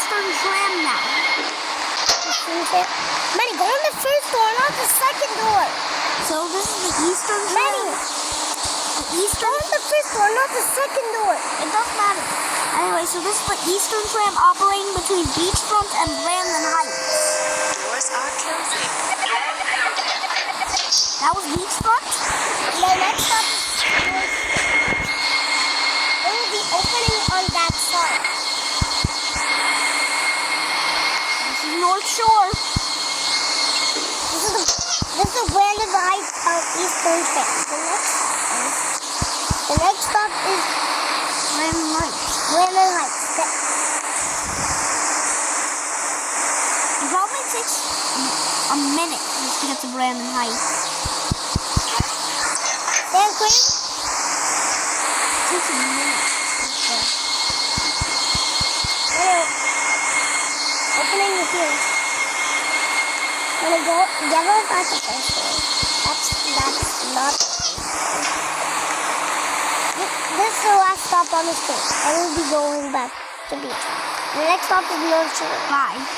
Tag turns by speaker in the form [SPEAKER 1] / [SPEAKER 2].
[SPEAKER 1] Eastern Tram now.
[SPEAKER 2] Manny, go in the first door, not the second door.
[SPEAKER 1] So this is the Eastern Tram.
[SPEAKER 2] Manny, go in the first door, not the second door.
[SPEAKER 1] It doesn't matter. Anyway, so this is the Eastern Tram operating between Beachfront and Brandon Heights.
[SPEAKER 3] Doors are closing.
[SPEAKER 1] That was Beachfront.
[SPEAKER 2] The next stop it will be opening on that side.
[SPEAKER 1] This is North Shore.
[SPEAKER 2] This is Brandon Heights on Eastern Tram. The next stop is
[SPEAKER 1] Brandon Heights.
[SPEAKER 2] Brandon Heights.
[SPEAKER 1] It probably takes a minute just to get to Brandon Heights.
[SPEAKER 2] Stand clear.
[SPEAKER 1] It takes a minute.
[SPEAKER 2] Opening is here. Wanna go? Yellow is not the first one. That's not. This is the last stop on the street. I will be going back to Beach. The next stop is North Shore.
[SPEAKER 1] Bye.